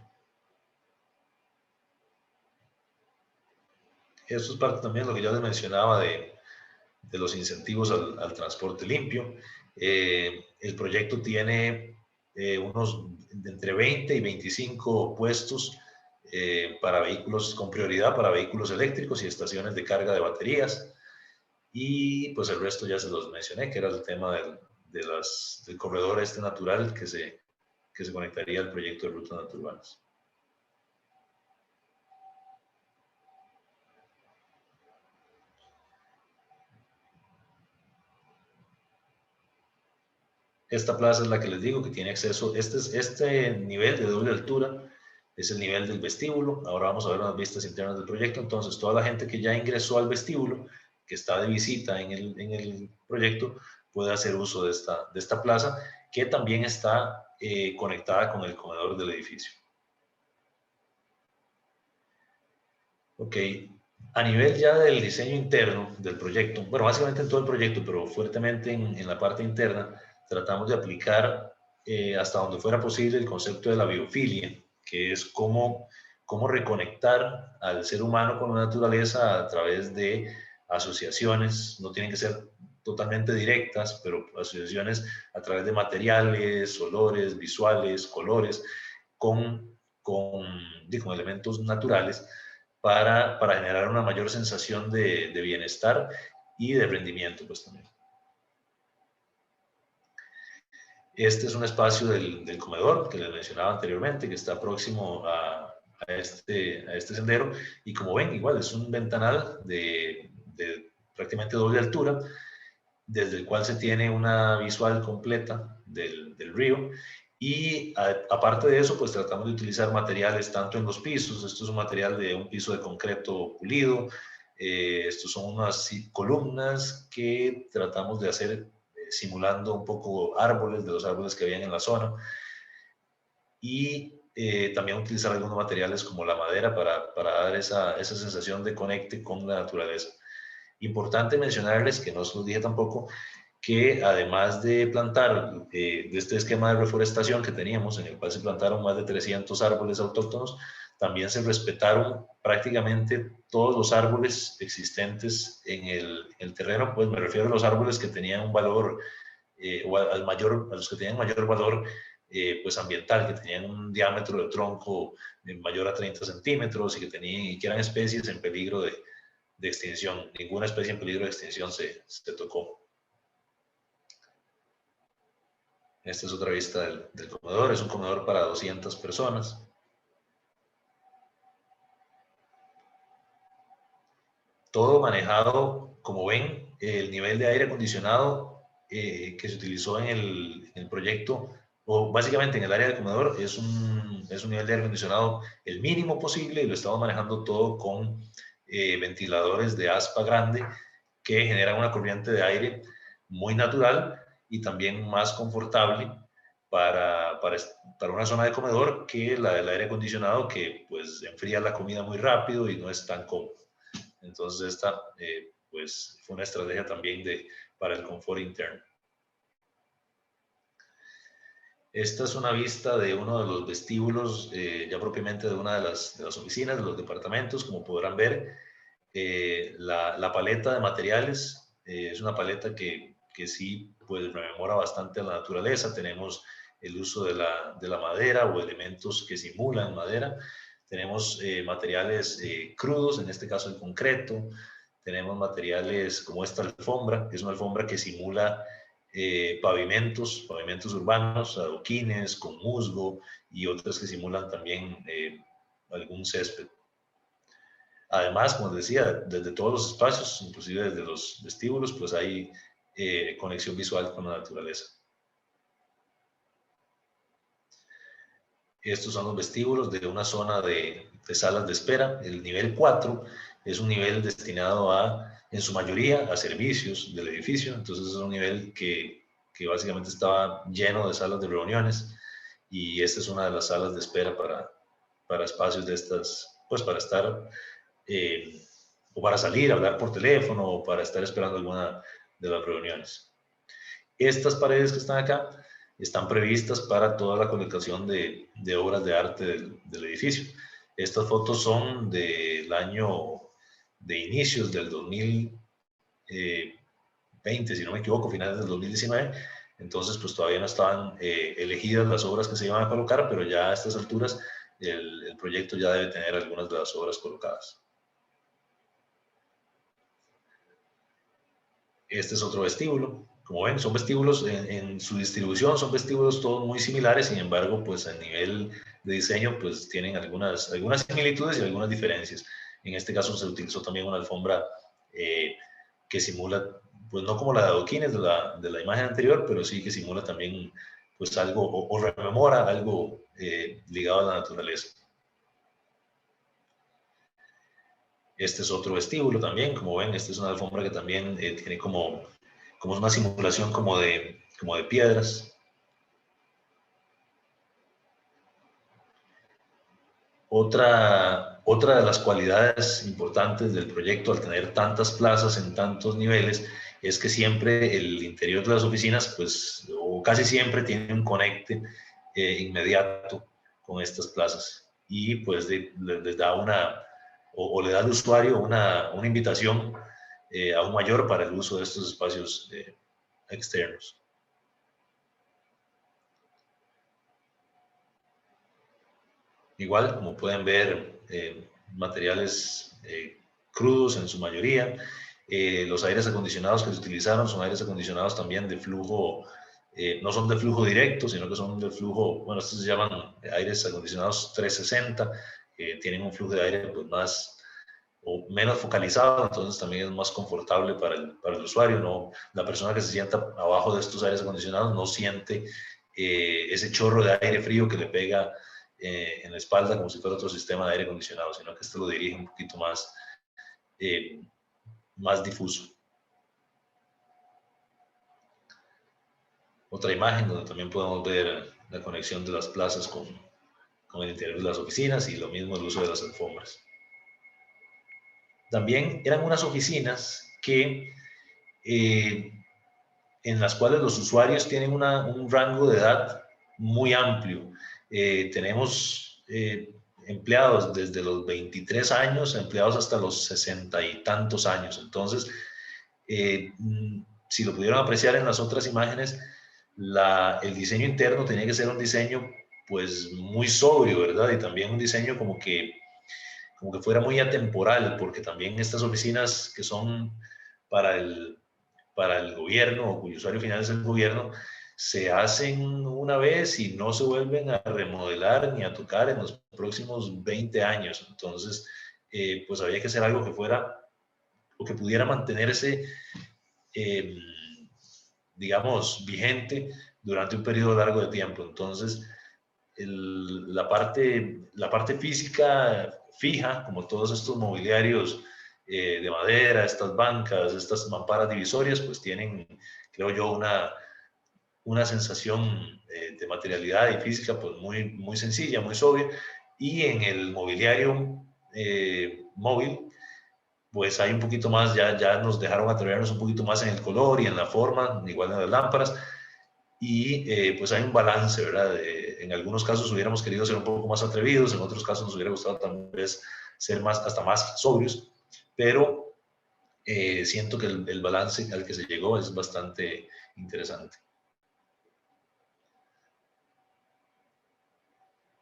Esto es parte también de lo que yo les mencionaba de los incentivos al transporte limpio. El proyecto tiene unos entre 20 y 25 puestos para vehículos, con prioridad para vehículos eléctricos y estaciones de carga de baterías. Y pues el resto ya se los mencioné, que era el tema del corredor este natural que se conectaría al proyecto de rutas naturales. Esta plaza es la que les digo que tiene acceso, este nivel de doble altura es el nivel del vestíbulo. Ahora vamos a ver unas vistas internas del proyecto. Entonces, toda la gente que ya ingresó al vestíbulo, que está de visita en el proyecto, puede hacer uso de esta plaza, que también está conectada con el comedor del edificio. Ok, a nivel ya del diseño interno del proyecto, bueno, básicamente en todo el proyecto, pero fuertemente en la parte interna, tratamos de aplicar hasta donde fuera posible el concepto de la biofilia, que es cómo reconectar al ser humano con la naturaleza a través de asociaciones, no tienen que ser totalmente directas, pero asociaciones a través de materiales, olores, visuales, colores, con elementos naturales para generar una mayor sensación de bienestar y de rendimiento, pues también. Este es un espacio del comedor que les mencionaba anteriormente, que está próximo a este sendero, y como ven, igual es un ventanal de prácticamente doble altura, desde el cual se tiene una visual completa del río. Y aparte de eso, pues tratamos de utilizar materiales tanto en los pisos. Esto es un material de un piso de concreto pulido. Estos son unas columnas que tratamos de hacer simulando un poco árboles, de los árboles que habían en la zona. Y también utilizar algunos materiales como la madera para dar esa sensación de conecte con la naturaleza. Importante mencionarles, que no se los dije tampoco, que además de plantar de este esquema de reforestación que teníamos, en el cual se plantaron más de 300 árboles autóctonos, también se respetaron prácticamente todos los árboles existentes en el terreno. Pues me refiero a los árboles que tenían un valor, o a los que tenían mayor valor pues ambiental, que tenían un diámetro de tronco mayor a 30 centímetros y que eran especies en peligro de extinción. Ninguna especie en peligro de extinción se tocó. Esta es otra vista del comedor. Es un comedor para 200 personas. Todo manejado, como ven, el nivel de aire acondicionado que se utilizó en el proyecto, o básicamente en el área del comedor, es un nivel de aire acondicionado el mínimo posible, y lo estamos manejando todo con ventiladores de aspa grande que generan una corriente de aire muy natural y también más confortable para una zona de comedor que la del aire acondicionado, que pues enfría la comida muy rápido y no es tan cómodo. Entonces esta pues fue una estrategia también para el confort interno. Esta es una vista de uno de los vestíbulos, ya propiamente de una de las oficinas, de los departamentos. Como podrán ver, la paleta de materiales es una paleta que sí pues rememora bastante a la naturaleza. Tenemos el uso de la madera o elementos que simulan madera. Tenemos materiales crudos, en este caso el concreto. Tenemos materiales como esta alfombra, que es una alfombra que simula pavimentos urbanos, adoquines con musgo, y otras que simulan también algún césped. Además, como les decía, desde todos los espacios, inclusive desde los vestíbulos, pues hay conexión visual con la naturaleza. Estos son los vestíbulos de una zona de salas de espera. El nivel 4 es un nivel destinado en su mayoría, a servicios del edificio. Entonces es un nivel que básicamente estaba lleno de salas de reuniones, y esta es una de las salas de espera para espacios de estas, pues para estar o para salir a hablar por teléfono, o para estar esperando alguna de las reuniones. Estas paredes que están acá están previstas para toda la colocación de obras de arte del edificio. Estas fotos son del año de inicios del 2020, si no me equivoco, finales del 2019. Entonces, pues todavía no estaban elegidas las obras que se iban a colocar, pero ya a estas alturas el proyecto ya debe tener algunas de las obras colocadas. Este es otro vestíbulo. Como ven, son vestíbulos en su distribución, son vestíbulos todos muy similares, sin embargo, pues a nivel de diseño, pues tienen algunas similitudes y algunas diferencias. En este caso se utilizó también una alfombra que simula, pues no como la de adoquines de la imagen anterior, pero sí que simula también pues algo o rememora algo ligado a la naturaleza. Este es otro vestíbulo también, como ven, esta es una alfombra que también tiene como una simulación como de piedras. Otra de las cualidades importantes del proyecto al tener tantas plazas en tantos niveles es que siempre el interior de las oficinas, pues, o casi siempre tiene un conecte inmediato con estas plazas y pues les da o le da al usuario una invitación aún mayor para el uso de estos espacios externos. Igual, como pueden ver, materiales crudos en su mayoría. Los aires acondicionados que se utilizaron son aires acondicionados también de flujo, no son de flujo directo, sino que son de flujo, bueno, estos se llaman aires acondicionados 360, tienen un flujo de aire pues, más o menos focalizado, entonces también es más confortable para el usuario. ¿No? La persona que se sienta abajo de estos aires acondicionados no siente ese chorro de aire frío que le pega en la espalda como si fuera otro sistema de aire acondicionado, sino que esto lo dirige un poquito eh, más difuso. Otra imagen donde también podemos ver la conexión de las plazas con el interior de las oficinas y lo mismo el uso de las alfombras. También eran unas oficinas que en las cuales los usuarios tienen un rango de edad muy amplio. Tenemos empleados desde los 23 años, empleados hasta los 60 y tantos años. Entonces, si lo pudieron apreciar en las otras imágenes, el diseño interno tenía que ser un diseño pues muy sobrio, ¿verdad? Y también un diseño como que fuera muy atemporal, porque también estas oficinas que son para el gobierno o cuyo usuario final es el gobierno, se hacen una vez y no se vuelven a remodelar ni a tocar en los próximos 20 años. Entonces, pues había que hacer algo que fuera o que pudiera mantenerse, eh, digamos, vigente durante un periodo largo de tiempo. Entonces, la parte física fija, como todos estos mobiliarios de madera, estas bancas, estas mamparas divisorias, pues tienen, creo yo, una sensación de materialidad y física pues muy sencilla, muy sobria. Y en el mobiliario móvil, pues hay un poquito más, ya nos dejaron atrevernos un poquito más en el color y en la forma, igual en las lámparas, y pues hay un balance, ¿verdad? En algunos casos hubiéramos querido ser un poco más atrevidos, en otros casos nos hubiera gustado tal vez ser hasta más sobrios, pero siento que el balance al que se llegó es bastante interesante.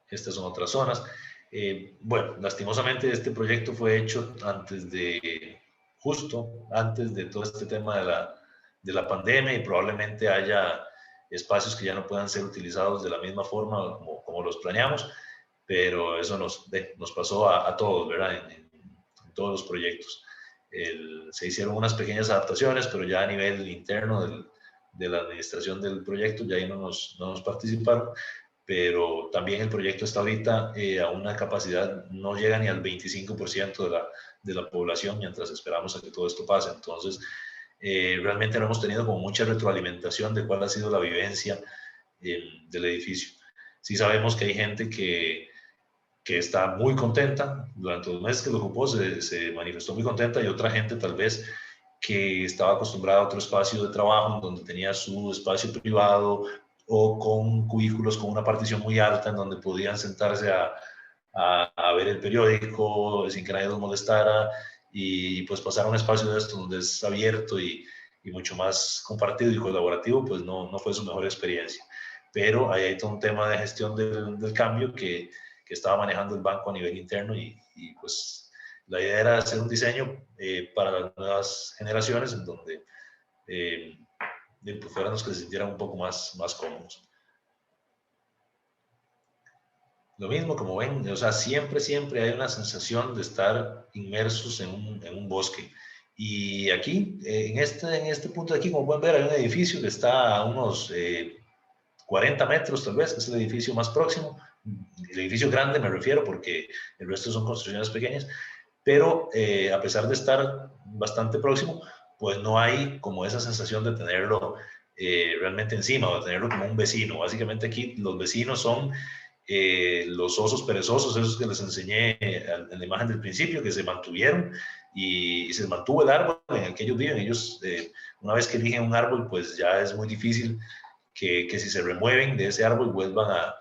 Estas son otras zonas. Bueno, lastimosamente este proyecto fue hecho justo antes de todo este tema de la pandemia y probablemente haya espacios que ya no puedan ser utilizados de la misma forma como los planeamos, pero eso nos pasó a todos, ¿verdad? En todos los proyectos. Se hicieron unas pequeñas adaptaciones, pero ya a nivel interno de la administración del proyecto ya ahí no nos participaron, pero también el proyecto está ahorita a una capacidad, no llega ni al 25% de la población mientras esperamos a que todo esto pase. Entonces, realmente no hemos tenido como mucha retroalimentación de cuál ha sido la vivencia del edificio. Sí sabemos que hay gente que está muy contenta, durante los meses que lo ocupó se manifestó muy contenta, y otra gente tal vez que estaba acostumbrada a otro espacio de trabajo donde tenía su espacio privado o con cubículos con una partición muy alta en donde podían sentarse a ver el periódico sin que nadie los molestara, y pues pasar a un espacio de esto donde es abierto y mucho más compartido y colaborativo, pues no fue su mejor experiencia. Pero ahí hay todo un tema de gestión del cambio que estaba manejando el banco a nivel interno, y pues la idea era hacer un diseño para las nuevas generaciones en donde pues fueran los que se sintieran un poco más cómodos. Lo mismo, como ven, o sea, siempre hay una sensación de estar inmersos en un bosque. Y aquí, en este punto de aquí, como pueden ver, hay un edificio que está a unos 40 metros tal vez, que es el edificio más próximo. El edificio grande me refiero, porque el resto son construcciones pequeñas, pero a pesar de estar bastante próximo, pues no hay como esa sensación de tenerlo realmente encima, o de tenerlo como un vecino. Básicamente aquí los vecinos son los osos perezosos, esos que les enseñé en la imagen del principio, que se mantuvieron y se mantuvo el árbol en el que ellos viven. Ellos, una vez que eligen un árbol, pues ya es muy difícil que si se remueven de ese árbol vuelvan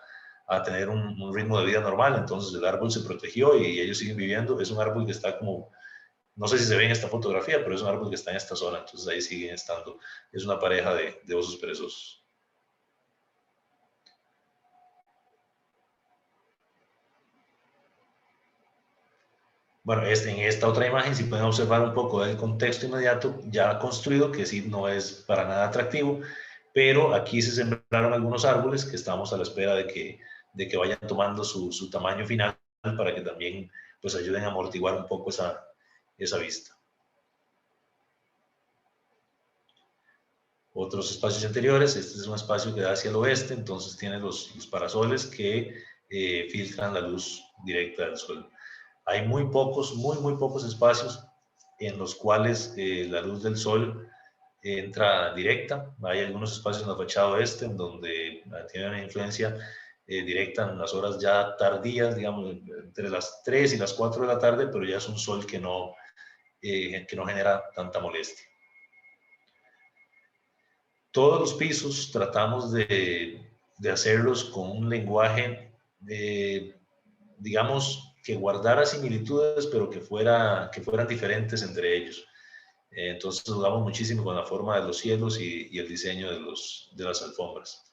a tener un ritmo de vida normal. Entonces el árbol se protegió y ellos siguen viviendo. Es un árbol que está como, no sé si se ve en esta fotografía, pero es un árbol que está en esta zona, entonces ahí siguen estando. Es una pareja de osos perezosos. Bueno, en esta otra imagen, si pueden observar un poco del contexto inmediato ya construido, que sí no es para nada atractivo, pero aquí se sembraron algunos árboles que estamos a la espera de que vayan tomando su tamaño final para que también pues ayuden a amortiguar un poco esa vista. Otros espacios interiores, este es un espacio que da hacia el oeste, entonces tiene los parasoles que filtran la luz directa del sol. Hay muy pocos espacios en los cuales la luz del sol entra directa. Hay algunos espacios en la fachada oeste en donde tiene una influencia directa en las horas ya tardías, digamos, entre las 3 y las 4 de la tarde, pero ya es un sol que no genera tanta molestia. Todos los pisos tratamos de hacerlos con un lenguaje, digamos, que guardara similitudes, pero que fueran diferentes entre ellos. Entonces jugamos muchísimo con la forma de los cielos y el diseño de las alfombras.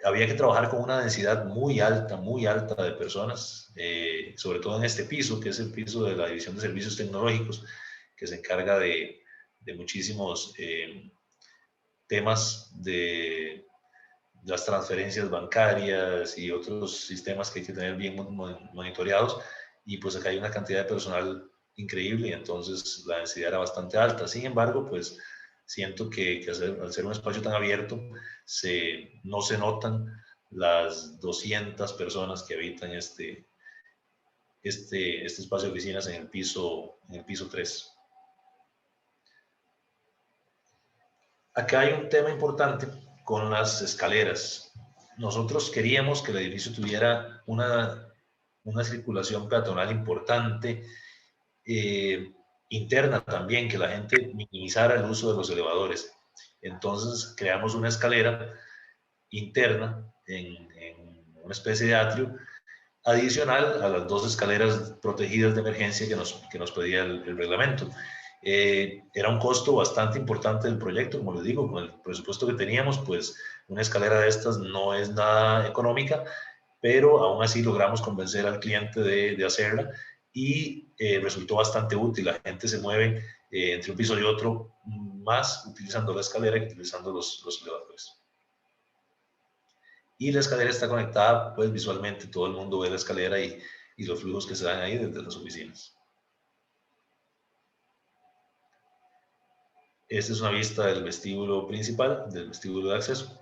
Había que trabajar con una densidad muy alta de personas, sobre todo en este piso, que es el piso de la División de Servicios Tecnológicos, que se encarga de muchísimos temas de las transferencias bancarias y otros sistemas que hay que tener bien monitoreados, y pues acá hay una cantidad de personal increíble y entonces la densidad era bastante alta. Sin embargo, pues siento que al ser un espacio tan abierto no se notan las 200 personas que habitan este espacio de oficinas en el piso 3. Acá hay un tema importante con las escaleras. Nosotros queríamos que el edificio tuviera una circulación peatonal importante, interna también, que la gente minimizara el uso de los elevadores. Entonces creamos una escalera interna en una especie de atrio, adicional a las 2 escaleras protegidas de emergencia que nos pedía el reglamento. Era un costo bastante importante del proyecto, como les digo, con el presupuesto que teníamos, pues una escalera de estas no es nada económica, pero aún así logramos convencer al cliente de hacerla y resultó bastante útil. La gente se mueve entre un piso y otro más utilizando la escalera que utilizando los elevadores. Y la escalera está conectada, pues visualmente todo el mundo ve la escalera y los flujos que se dan ahí desde las oficinas. Esta es una vista del vestíbulo principal, del vestíbulo de acceso,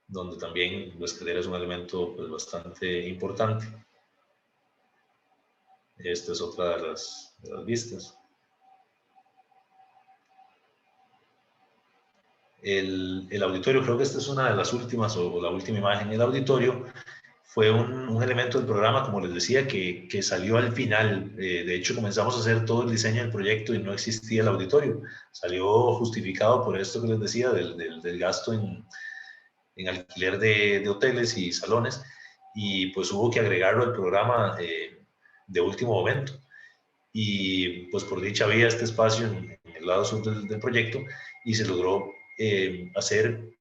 donde también la escalera es un elemento pues, bastante importante. Esta es otra de las vistas. El auditorio, creo que esta es una de las últimas o la última imagen. El auditorio fue un elemento del programa, como les decía, que salió al final. De hecho, comenzamos a hacer todo el diseño del proyecto y no existía el auditorio. Salió justificado por esto que les decía, del gasto en alquiler de hoteles y salones, y pues hubo que agregarlo al programa de último momento. Y pues por dicha había este espacio en el lado sur del proyecto y se logró hacer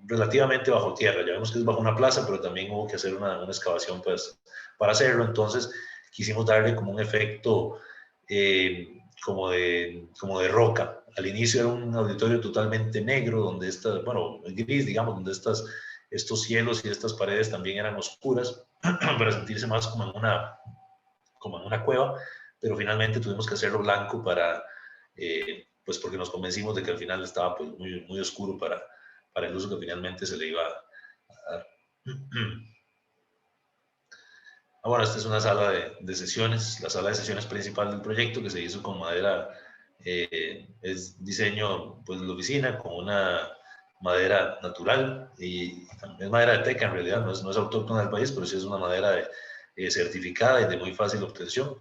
relativamente bajo tierra. Ya vemos que es bajo una plaza, pero también hubo que hacer una excavación pues, para hacerlo. Entonces quisimos darle como un efecto como de roca. Al inicio era un auditorio totalmente negro, donde bueno, gris, digamos, donde estos cielos y estas paredes también eran oscuras, para sentirse más como en una cueva, pero finalmente tuvimos que hacerlo blanco pues porque nos convencimos de que al final estaba pues muy, muy oscuro para el uso que finalmente se le iba a dar. Bueno, esta es una sala de sesiones, la sala de sesiones principal del proyecto, que se hizo con madera, es diseño pues de la oficina, con una madera natural, y es madera de teca en realidad, no es autóctona del país, pero sí es una madera certificada y de muy fácil obtención.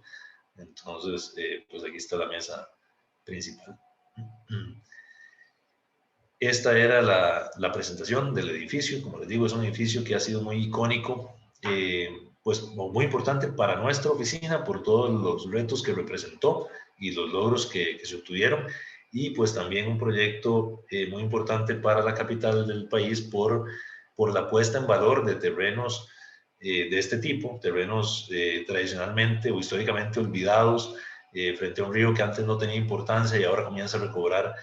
Entonces, pues aquí está la mesa principal. Esta era la presentación del edificio. Como les digo, es un edificio que ha sido muy icónico, pues muy importante para nuestra oficina por todos los retos que representó y los logros que se obtuvieron, y pues también un proyecto muy importante para la capital del país por la puesta en valor de terrenos de este tipo, terrenos tradicionalmente o históricamente olvidados, frente a un río que antes no tenía importancia y ahora comienza a recobrar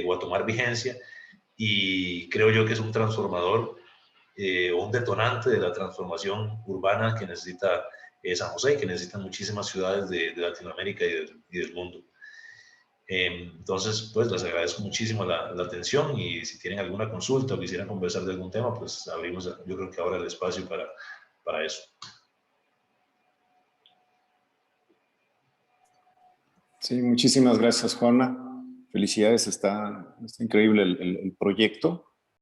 o a tomar vigencia. Y creo yo que es un transformador o un detonante de la transformación urbana que necesita San José y que necesitan muchísimas ciudades de Latinoamérica y del mundo. Entonces, pues les agradezco muchísimo la atención, y si tienen alguna consulta o quisieran conversar de algún tema, pues abrimos, yo creo que ahora el espacio para eso. Sí, muchísimas gracias, Juana. Felicidades, está increíble el proyecto.